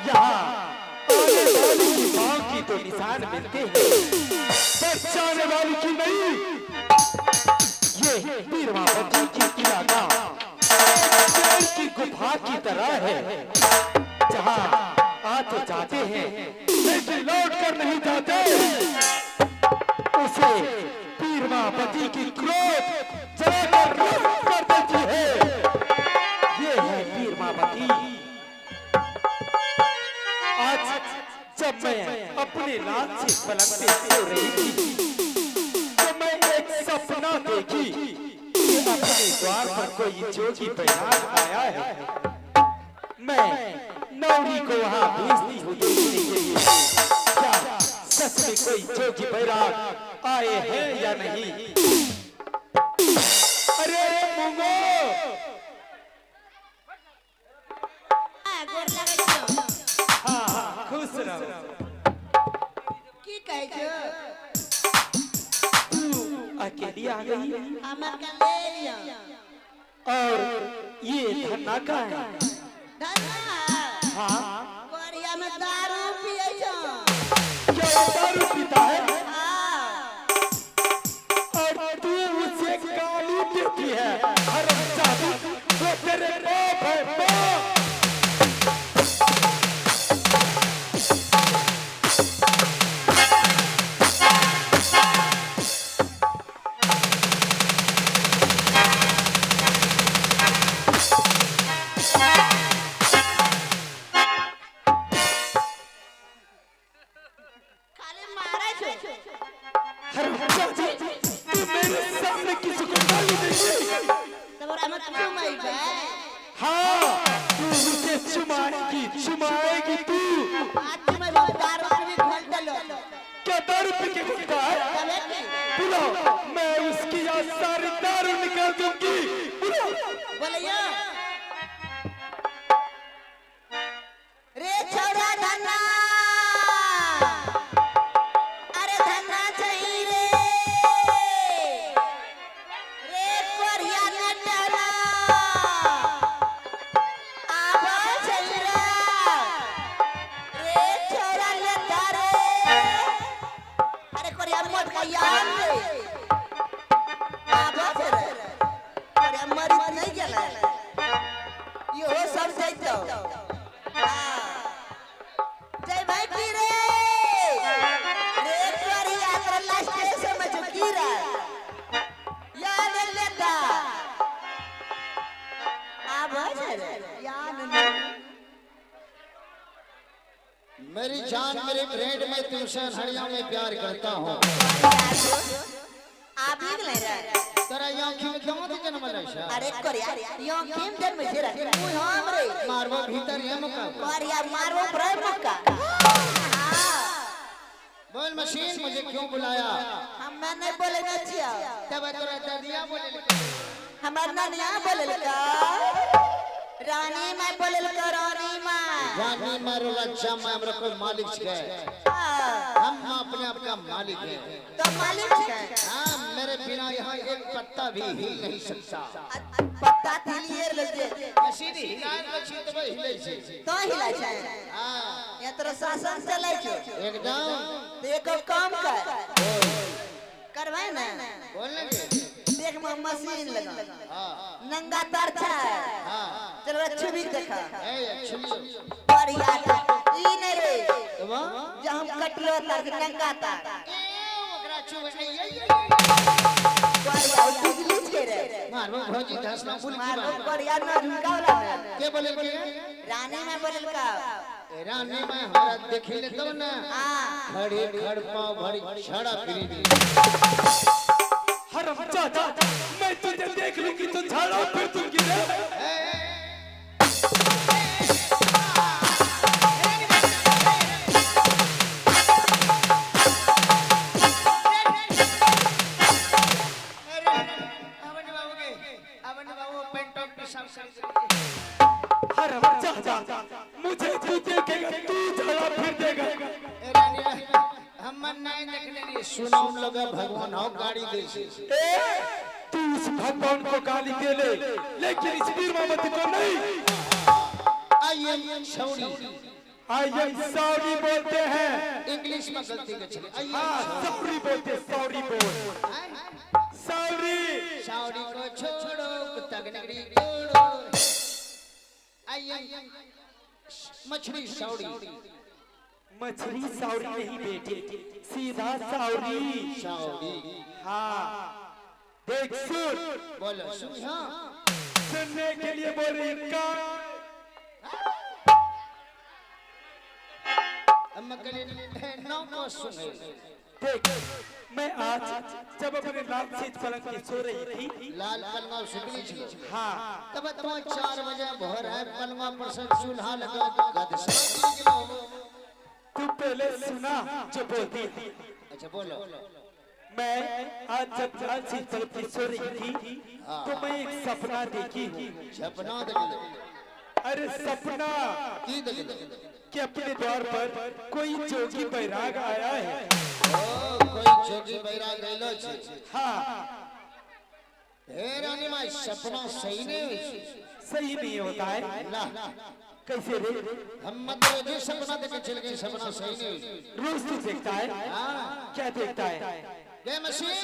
यहाँ आने वाली की मां की तो निशान मिलते हैं, पर जाने वाली की नहीं। ये पीरमावती की किला का शेर की गुफा की तरह है, जहाँ आ तो जाते हैं लेकिन लौट कर नहीं जाते। उसे पीरमावती की क्रोध जलाकर नष्ट कर देती है। ये है पीरमावती। आज जब मैं अपने लाल से पलंग पे सो रही थी, तो मैं एक सपना देखी कि अपने द्वार पर कोई जोगी बैराग आया है। मैं नौरी को वहां भेजती हूँ देखने के लिए, क्या सच में कोई जोगी बैराग आए हैं या नहीं। अरे मूंगो, हाँ खुश रहो। की कहे छो? तू अकेली आ गई हमर का ले लिया। और ये धन्ना का है। धन्ना हाँ, कोरिया में दारू पिए छो। क्या वो दारू पीता है? हाँ, और तू उसे गाली देती है। हरामजादी, वो तेरे बाप है, बाप। खाली मारे छो। हरामजादी, तू मेरे सामने किसी को गाली देगी? तबरा मत चुमाई बे। हाँ, तू उसे चुमाएगी तू। आज चुमाई बे दारू भी घोल डालो। क्या दारू पी के घुटता है? तबे की बुलाओ, मैं उसकी आज सारी दारू निकाल दूंगी। बुलाओ। बोलियो। रे छोरा धन्ना, अरे धन्ना चाहिए रे। रे कोरिया न डला, आवा चाहिए रे। रे छोरा ले तारे, अरे कोरिया मत का यार रे। आवा चाहिए, कोरिया मरी नहीं गेला। यो सब जाइतो। जय भाई की रे कोरिया तर लास्ट से में झुकी रे याद लेता अब रे याद नहीं। मेरी जान मेरे ब्रेड में तुमसे हड़िया में प्यार करता हूँ। आप ही ले रे तेरा यहाँ क्यों क्यों तो जन्म लेशा? अरे कोरिया यो किम जन्म से रे मुंह हमरे मारवा भीतर ये मुका। कोरिया मारो ब्रेड मुका। बोल मशीन मुझे क्यों बुलाया? हम नहीं बोले न छिया, तब तोरा ददिया बोले। हमार ननिया बोले का रानी मैं बोले का रानी मां रानी मारो अच्छा मैं हमरा कोई मालिक है। हम अपने आप का मालिक हैं। तो मालिक है। हाँ, मेरे बिना यहाँ एक पत्ता भी हिल नहीं सकता। पत्ता तिलियर लगे सीधी हिलान बची तो भाई हिले छे। तो हिला छै। हाँ, ये तोरा शासन चले छै एकदम। तो एको काम कर करवाए ना बोलने के देख में मशीन लगा। हाँ नंगा तार छै। हाँ चलो अच्छी भी देखा ए छुलियो बढ़िया ई नहीं रे तो वो जो हम कटलो तार के नंगा तार ओकरा छुबे नहीं बढ़िया बिजली के रे मारबो भौजी धसना बुल की मारो बात बढ़िया ना झुकावला ना के बोले के रानी में बोलल का रानी में हमारा देखे ले तो ना हां खड़े खड़ पांव भरी छड़ा फिरी हरामजादा, मैं तुझे देख लूंगी तो झाड़ा फिर दूंगी रे। हरामजादा, मुझे तू देखेगा, तू झाड़ा फिर देगा। हम नहीं देखने लिए सुनाऊ लगा भगवान हो गाड़ी दे से तू उस भगवान को गाली दे ले, लेकिन इस पीरमावती को नहीं। आइए छौड़ी आई एम सॉरी बोलते हैं। इंग्लिश में गलती के चले हाँ सॉरी बोलते, सॉरी बोल, सॉरी। साउरी को छोड़ो कुत्ता के नगरी छोड़ो। आई मछली साउरी। मछली सॉरी नहीं बेटे, सीधा सॉरी। साउरी हाँ देख सुन, बोलो सुन। हाँ सुनने के लिए बोल रही का। अम्मा कले नौ को सुने। देख मैं आज जब अपने लाल सीट पलंग की सो रही थी, लाल पलंगा सुतली छी। हाँ तब तो 4 बजे भोर है पलंगा पर से चूल्हा लगा गद से। तू पहले सुना जो बोलती थी। अच्छा बोलो। मैं आज जब लाल सीट पलंग की सो रही थी तो मैं एक सपना देखी हूँ। सपना देख। अरे सपना की देख कि अपने द्वार पर कोई जोगी बैराग आया है। ओ कोई जोगी बैराग गइलो छे। हाँ हे रानी माई सपना सही नहीं होई छे। सही नहीं होता है ना कैसे रे? हम मतलब जो सपना देखे चल गए सपना सही नहीं हुई। रोज तू देखता है? हाँ क्या देखता है? ये मशीन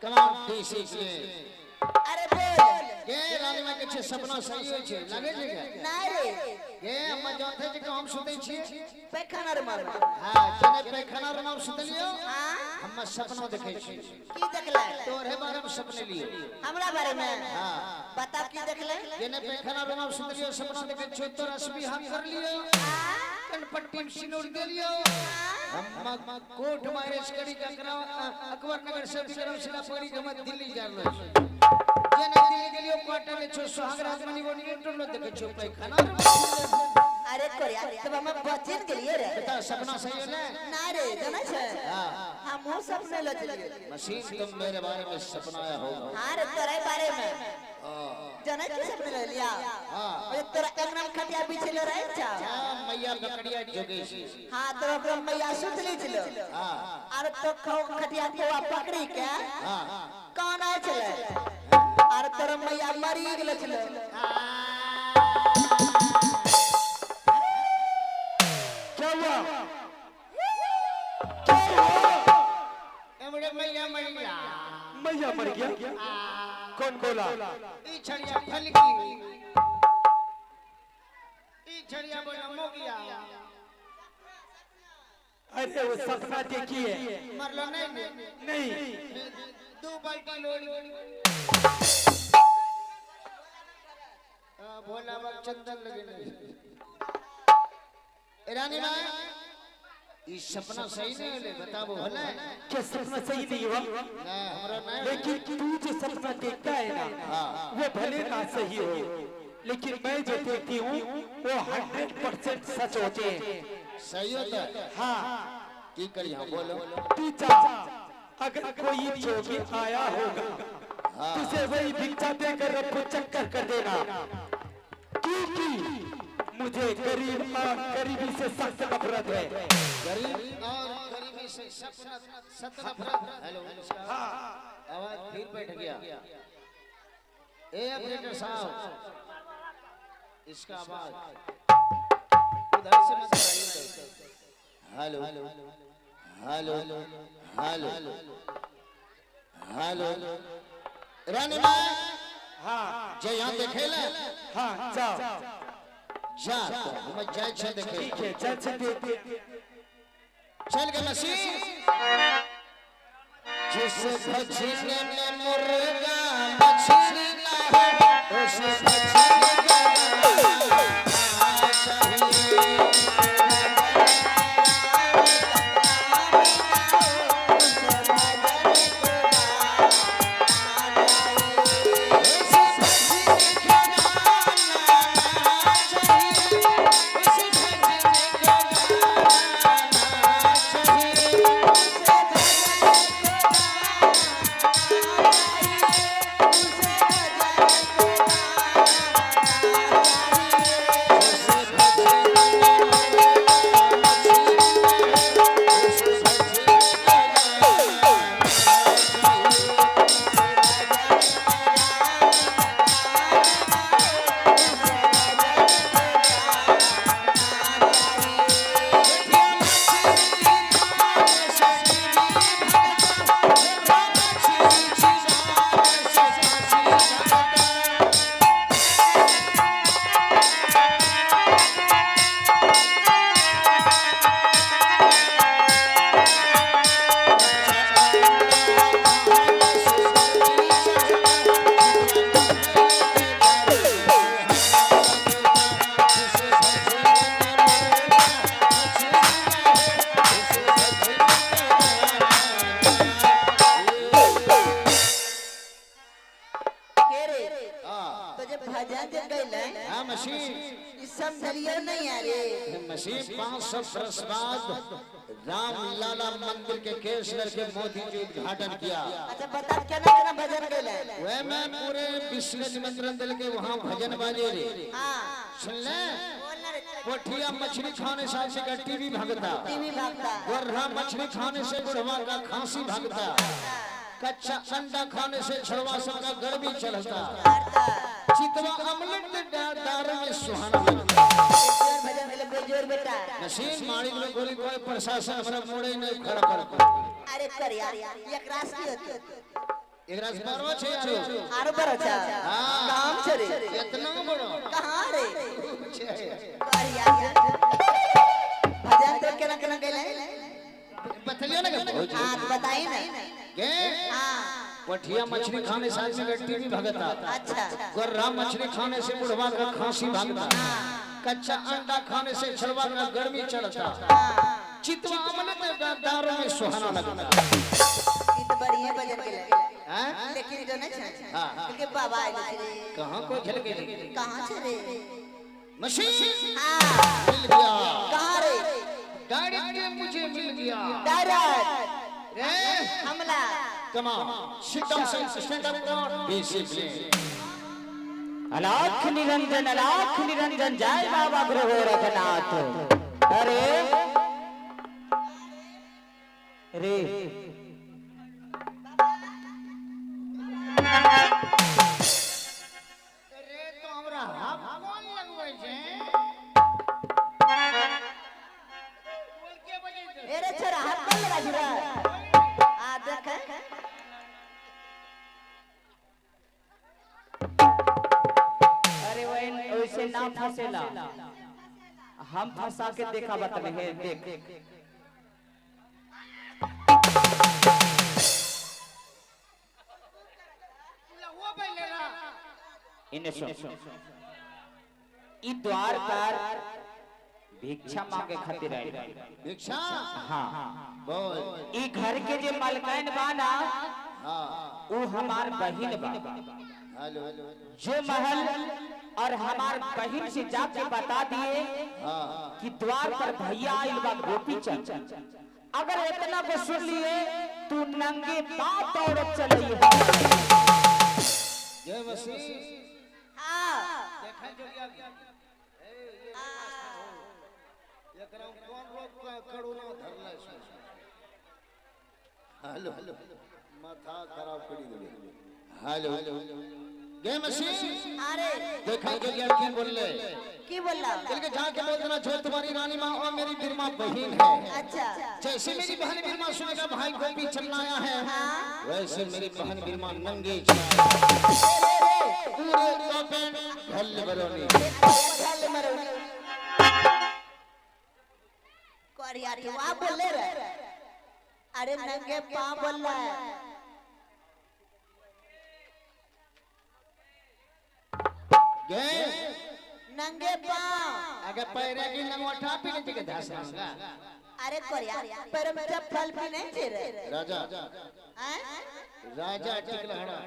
कमाल देसी के। अरे बोल ये रानी माई के सपना सही होई छे लागे छे क्या? नहीं रे ये अम्मा जोथे जे हम सुते छी। पैखाना रे मार। हां कने पैखाना रे हम सुतलियो। हां हम सपना देखे छी। की देखले? तोरे बारे में सपने लियो। हमरा बारे में? हां बता की देखले? कने पैखाना रे हम सुतलियो सपना देखे छी तो रश्मि हम कर लियो। कनपट्टी में सिनूर दे लियो। हम कोर्ट मैरिज करी का कराओ अकबर नगर से विक्रम शिला पड़ी के मत दिल्ली जा लो। जे नहीं दिल्ली के लिए क्वार्टर ले छो सुहाग राजमनी वो न्यूट्रल देखे छो पैखाना। अरे कोरिया तब हम बचित के लिए रे। बता सपना सही है ना? ना रे जाना छे। हां हम वो सपने ल चलिए। मशीन तुम मेरे बारे में सपना आया होगा। हां रे तेरे बारे में। जाना की सपने ले लिया? हां अरे तेरा एकदम खटिया पीछे ले रहे छा। हां मैया बकरिया जोगेशी। हां तो ओकरा मैया सुतली छलो। हां अरे तो खटिया को पकड़ी के हां कौन आए छले? अरे तेरा मैया मरी गेल छलो। क्या हुआ? एमड़े मैया मर गया। मैया मर गया? कौन बोला? ई छड़िया फलकी। ई छड़िया बोला मो गया। अरे वो सपना देखी है? मरलो नहीं नहीं 2 बाल्टी लोड़ी। भोला बाबा चंदन लगे नहीं। रानी मां ये सपना सही नहीं ले बताबो भला। क्या सपना सही नहीं हुआ? ना हमरा नहीं। लेकिन तू जो सपना देखता है ना वो भले ना सही हो, लेकिन मैं जो देखती हूँ वो 100% सच होते हैं। सही होता है। हाँ की करी हम बोलो। तू जा, अगर कोई जोगी आया होगा तुझे वही भिक्षा देकर रब्बू चक्कर कर देना, क्योंकि मुझे गरीबी से सख्त नफरत है। गरीब और गरीबी से सख्त नफरत। हेलो आवाज फिर बैठ गया। ए ऑपरेटर साहब इसका आवाज उधर से मत आइए। हेलो हेलो हेलो हेलो रानी मां। हाँ जे यहाँ देखे ले। हाँ जाओ जा हम जाए छे देखे। ठीक है चल चल देख। चल के मशीन जिस भजने में मुर्गा मछली ना हो उस भजने का मिलो नहीं अरे मसीह 500 वर्ष बाद राम लाला मंदिर के केसर के मोदी जी उद्घाटन किया। अच्छा बता क्या भजन गेले वह मैं पूरे विश्व निमंत्रण दिल के वहाँ भजन बाजे रे। हां सुन ले बोलना रे पोठिया मछली खाने से का टीवी भागता, टीवी भागता, गोर्रा मछली खाने से बुढ़वा का खांसी भागता, कच्चा अंडा खाने से छड़वा सबका गड़बी चढ़ता, चितवा अमलेट दार में सुहाना लगता। भजन गेले बेजोर बेटा नसीन मारी में गोली कोई प्रशासन हमरा मोड़े नहीं खड़ा कर। अरे कर यार एक रास की होती एक रास परवा छे यारो आरो पर अच्छा काम छे रे इतना बड़ो कहां रे कर यार भजन तो केना गेले बतलियो ना के हां बताई ना के हां पोठिया मछली खाने से आदमी का टीवी भागता, अच्छा गोर्रा मछली खाने से बुढ़वा का खांसी भागता, कच्चा अंडा खाने से छड़वा का गर्मी चढ़ता, चितवा अमलेट दारों में सुहाना लगता। ये तो बढ़िया भजन गेले हैं लेकिन जो नहीं छे हां के बाबा आइले रे कहां को झल के कहां छे रे मशीन हां मिल गया, कहां रे गाड़ी के मुझे मिल गया डायरेक्ट रे हमला come on sit down stand up discipline. Alakh Niranjan जय बाबा ग्रह रघुनाथ। अरे रे रे तो हमरा हाथ कौन लगबै छै बोल के बजे अरे छोरा हाथ कौन लगा जुरा आ देख अरे वैसे ना फंसेला, हम फंसा के देखा बतले है देख वो पहलेला इन्हें सुन ई द्वार पर भिक्षा मांगे खातिर आइल। भिक्षा हाँ बोल ई घर के जे मालकिन बाना हां वो हमार बहिन बा। हेलो जो महल और हमार बहिन से जाके बता दिए हां कि द्वार पर भैया आइल बा गोपी चंद। अगर इतना को सुन लिए तू नंगे पांव दौड़त चली जय मसीह हां देखा जो गया एकरा कौन रोक करोना धरला छै। हेलो माथा खराब करी देबे। हेलो जय मसीह अरे देखा जो गया की बोलले की बोला इनके जाके बोल देना जो तुम्हारी रानी माँ और मेरी बिरमा बहन है। अच्छा जैसे मेरी बहन बिरमा सुनेगा भाई गोपी चलना आया है वैसे मेरी बहन बिरमा नंगे पूरे ओपन ढल बरोनी चल मरो कोरिया तू आ बोले रे अरे नंगे पांव बोल रहा है गए नंगे पांव अगर पैरे की लंगोटा पीने के दास होगा। अरे कोरिया पर में चप्पल भी नहीं थे रे राजा हैं राजा टिकलहड़ा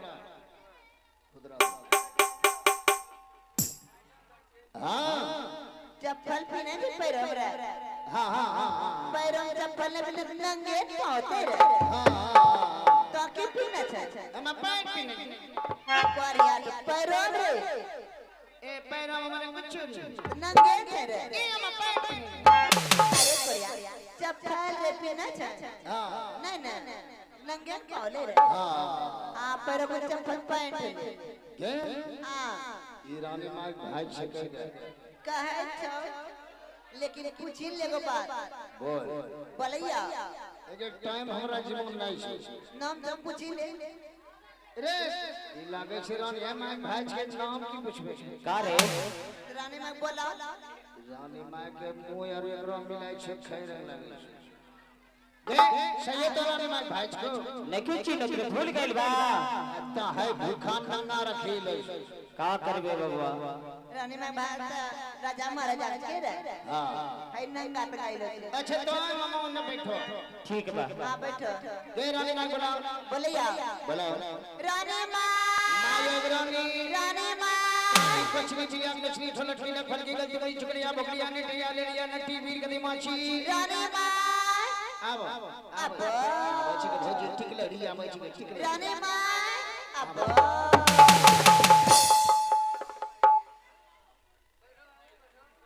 हाँ चप्पल भी नहीं थे पैरों में हाँ हाँ हाँ पैरों में चप्पल नहीं भी नंगे पांव थे रे तो की पीना चाहिए हम पैर पीने कोरिया पैरों रे ए पैर हमारे कुछ नंगे थे रे ए हम पैर पीने अरे कोरिया चप्पल रे पीना चाहिए हाँ नहीं नहीं नंगे पांव ले रे हाँ हां पैरों में चप्पल पहन ले क्या हां ईरानी मार भाई से कह गए कहे छो लेकिन पूछी लेगो बात बोल बोलैया एके टाइम हमरा जीवन नहीं छै नाम तो पूछी ले रे ई लागे छै रानी ए माय भाई के नाम की पूछबे का रे रानी में बोला रानी माय के मुंह और एकरो मिलाइ छै खाइ रह लागे छै सही तो रानी माय भाई को नहीं चिन्ह के भूल गइल बा ता है भूखा खाना रखी ले का करबे बबुआ रानी में बात राजा महाराजा के रे हां है नंगा पे गाइलो अच्छा तो मामा न बैठो ठीक बा हां बैठो दे रानी माय बुलाओ बोलैया बुलाओ रानी मां माय रानी रानी मां माय कुछ भी चिड़िया मछली ठोलटली न फल की गलती गई चुकड़िया बकरिया ने टिया ले लिया नटी वीर गदी माछी रानी माय अब अब माछी के भौजी ठीक लड़िया माछी के ठीक लड़ी रानी माय अब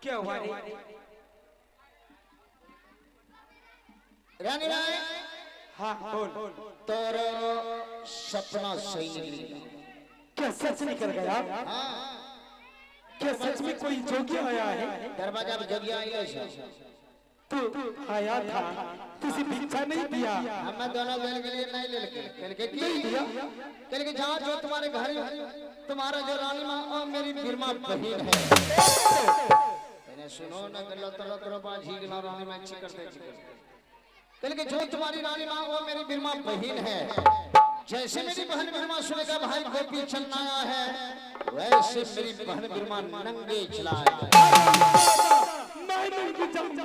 क्या हुआ रे? रानी माय हाँ बोल। तोरो सपना सही निकली क्या सच निकल गया? क्या सच में कोई जोगी आया है? दरवाजा पे जगिया आइलो छे तू आया था, तुझे भिक्षा नहीं दिया? हम दोनों गए के लिए नहीं ले के नहीं दिया? के जहाँ जो तुम्हारे घर तुम्हारा जो रानी माँ और मेरी बिरमा बहन है मैंने सुनो न गलो तलो तलो बाजी गलो रानी माँ अच्छी करते के जो तुम्हारी रानी माँ वो मेरी बिरमा बहन है जैसे मेरी बहन बिरमा सुनेगा भाई गोपी चलना आया है वैसे मेरी बहन बिरमा नंगे चलाएगा मैं नहीं जाऊंगा।